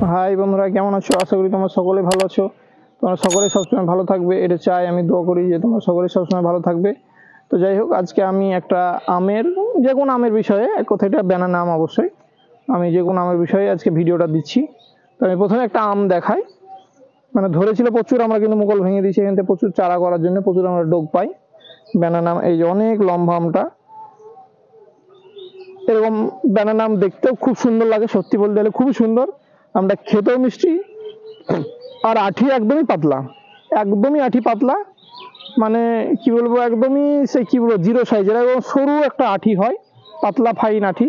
High বন্ধুরা, কেমন আছো? আশা করি তোমরা সকলে ভালো আছো। তোমরা সকলে সবসময় ভালো থাকবে, এটা চাই, আমি দোয়া করি যে তোমরা সকলে সবসময় ভালো থাকবে। তো যাই হোক, আজকে আমি একটা আমের, যে কোনো আমের বিষয়ে, কথাটা ব্যানানা আম অবশ্যই, আমি যে কোনো আমের বিষয়ে আজকে ভিডিওটা দিচ্ছি। তো আমি প্রথমে একটা আম দেখাই। মানে ধরেছিল প্রচুর, আমরা কিন্তু মুকুল ভেঙে দিয়েছি। এখান থেকে প্রচুর চারা করার জন্য প্রচুর আমরা ডোক পাই। ব্যানানা, এই যে অনেক লম্বা আমটা, এরকম ব্যানানা আম দেখতেও খুব সুন্দর লাগে, সত্যি বলতে গেলে খুবই সুন্দর। আমরা খেতেও মিষ্টি, আর আঠি একদমই পাতলা, একদমই আঠি পাতলা, মানে কি বলবো, একদমই সে কি বলবো, জিরো সাইজের একদম সরু একটা আঠি হয়, পাতলা ফাইন আঠি।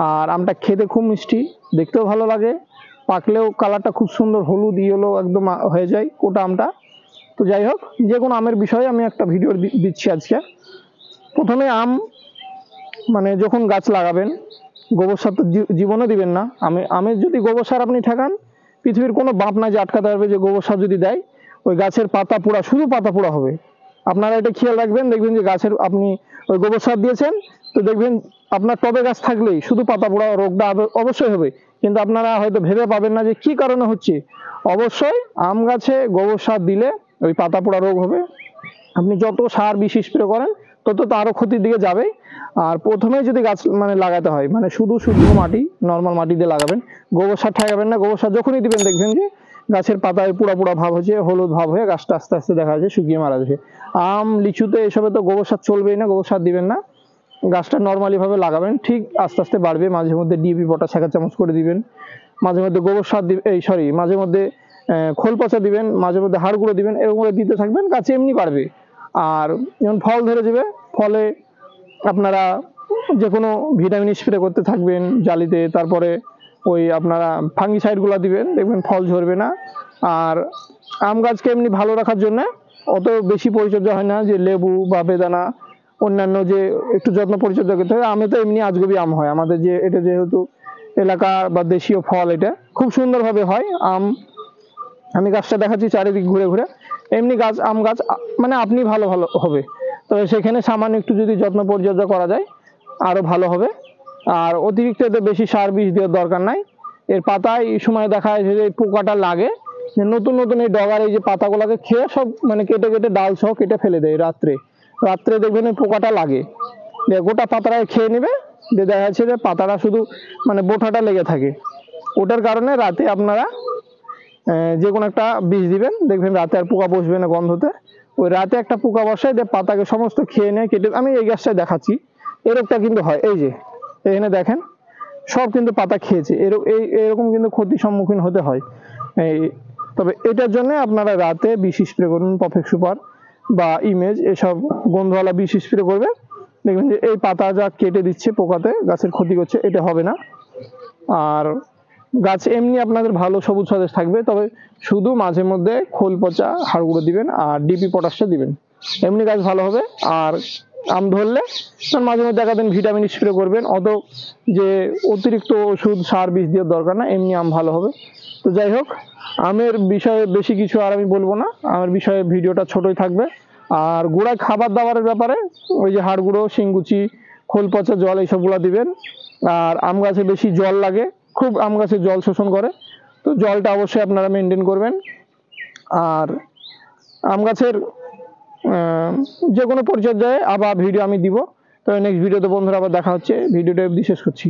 আর আমটা খেতে খুব মিষ্টি, দেখতেও ভালো লাগে, পাকলেও কালারটা খুব সুন্দর, হলুদ ইয়েলো একদম হয়ে যায় ওটা আমটা। তো যাই হোক, যে কোনো আমের বিষয়ে আমি একটা ভিডিও দিচ্ছি আজকে। প্রথমে আম, মানে যখন গাছ লাগাবেন, গোবর সার তো জীবনে দিবেন না। আমের যদি গোবর সার আপনি ঠেকান, পৃথিবীর কোনো বাপ না যে আটকাতে পারবে যে গোবর সার যদি দেয় ওই গাছের পাতা পোড়া, শুধু পাতা পোড়া হবে। আপনারা এটা খেয়াল রাখবেন, দেখবেন যে গাছের আপনি ওই গোবর সার দিয়েছেন, তো দেখবেন আপনার টবে গাছ থাকলেই শুধু পাতা পোড়া রোগটা অবশ্যই হবে। কিন্তু আপনারা হয়তো ভেবে পাবেন না যে কি কারণে হচ্ছে। অবশ্যই আম গাছে গোবর সার দিলে ওই পাতা পোড়া রোগ হবে। আপনি যত সার বিষ স্প্রে করেন তত তো আরো ক্ষতির দিকে যাবে। আর প্রথমেই যদি গাছ মানে লাগাতে হয়, মানে শুধু শুদ্ধ মাটি, নর্মাল মাটি দিয়ে লাগাবেন, গোবর সার ঠেকাবেন না। গোবর সার যখনই দিবেন দেখবেন যে গাছের পাতায় পুরা পুরা ভাব হচ্ছে, হলুদ ভাব হয়ে গাছটা আস্তে আস্তে দেখা যাচ্ছে শুকিয়ে মারা যাচ্ছে। আম, লিচুতে এসবে তো গোবর সার চলবেই না, গোবর সার দিবেন না। গাছটা নর্মালি ভাবে লাগাবেন, ঠিক আস্তে আস্তে বাড়বে। মাঝে মধ্যে ডিএপি পটাশ 1 চামচ করে দিবেন, মাঝে মধ্যে গোবর সার দিবেন, মাঝে মধ্যে খোল পচা দিবেন, মাঝে মধ্যে হাড় গুঁড়ো দিবেন, এরকম করে দিতে থাকবেন, গাছে এমনি বাড়বে। আর যখন ফল ধরে যাবে, ফলে আপনারা যে কোনো ভিটামিন স্প্রে করতে থাকবেন জালিতে, তারপরে ওই আপনারা ফাঙ্গিসাইডগুলো দিবেন, দেখবেন ফল ঝরবে না। আর আম গাছকে এমনি ভালো রাখার জন্য অত বেশি পরিচর্যা হয় না, যে লেবু বা বেদানা অন্যান্য যে একটু যত্ন পরিচর্যা করতে হয়। আমে তো এমনি আজগবি আম হয় আমাদের, যে এটা যেহেতু এলাকা বা দেশীয় ফল, এটা খুব সুন্দরভাবে হয় আম। আমি গাছটা দেখাচ্ছি চারিদিক ঘুরে ঘুরে। এমনি গাছ, আম গাছ মানে আপনি ভালো ভালো হবে। তবে সেখানে সামান্য একটু যদি যত্ন পরিচর্যা করা যায় আরো ভালো হবে। আর অতিরিক্ত এতে বেশি সার বিষ দেওয়ার দরকার নাই। এর পাতায় এই সময় দেখা যায় যে পোকাটা লাগে, নতুন নতুন এই ডগার এই যে পাতাগুলোকে খেয়ে সব মানে কেটে কেটে ডাল সহ কেটে ফেলে দেয় রাত্রে। রাত্রে দেখবেন এই পোকাটা লাগে, গোটা পাতাটা খেয়ে নেবে, দেখা যাচ্ছে যে পাতাটা শুধু মানে বোঠাটা লেগে থাকে। ওটার কারণে রাতে আপনারা যে কোনো একটা বীজ দিবেন, দেখবেন রাতে আর পোকা বসবে না গন্ধতে। ওই রাতে একটা পোকা বসায় দিয়ে পাতাকে সমস্ত খেয়ে নেয় কেটে। আমি এই গাছটাই দেখাচ্ছি, এই রোগটা কিন্তু হয়, এই যে এখানে দেখেন সব কিন্তু পাতা খেয়েছে, এরকম কিন্তু ক্ষতির সম্মুখীন হতে হয়। এই তবে এটার জন্য আপনারা রাতে বিষ স্প্রে করুন, পারফেক্ট সুপার বা ইমেজ, এসব গন্ধওয়ালা বিষ স্প্রে করবে, দেখবেন যে এই পাতা যা কেটে দিচ্ছে পোকাতে, গাছের ক্ষতি করছে, এটা হবে না। আর গাছ এমনি আপনাদের ভালো সবুজ সতেজ থাকবে। তবে শুধু মাঝে মধ্যে খোল পচা হাড় গুঁড়ো দিবেন আর ডিপি পটাশটা দিবেন, এমনি গাছ ভালো হবে। আর আম ধরলে মাঝে মধ্যে একাদিন ভিটামিন স্প্রে করবেন, অত যে অতিরিক্ত ওষুধ সার বিষ দেওয়ার দরকার না, এমনি আম ভালো হবে। তো যাই হোক, আমের বিষয়ে বেশি কিছু আর আমি বলবো না, আমের বিষয়ে ভিডিওটা ছোটই থাকবে। আর গোড়ায় খাবার দাবারের ব্যাপারে ওই যে হাড় গুঁড়ো, শিংকুচি, খোল পচা জল এইসবগুলো দিবেন। আর আম গাছে বেশি জল লাগে, খুব আম গাছে জল শোষণ করে, তো জলটা অবশ্যই আপনারা মেনটেন করবেন। আর আম গাছের যে কোনো পরিচর্যায় আবার ভিডিও আমি দিব। তো নেক্সট ভিডিওতে বন্ধুরা আবার দেখা হচ্ছে, ভিডিওটা শেষ করছি।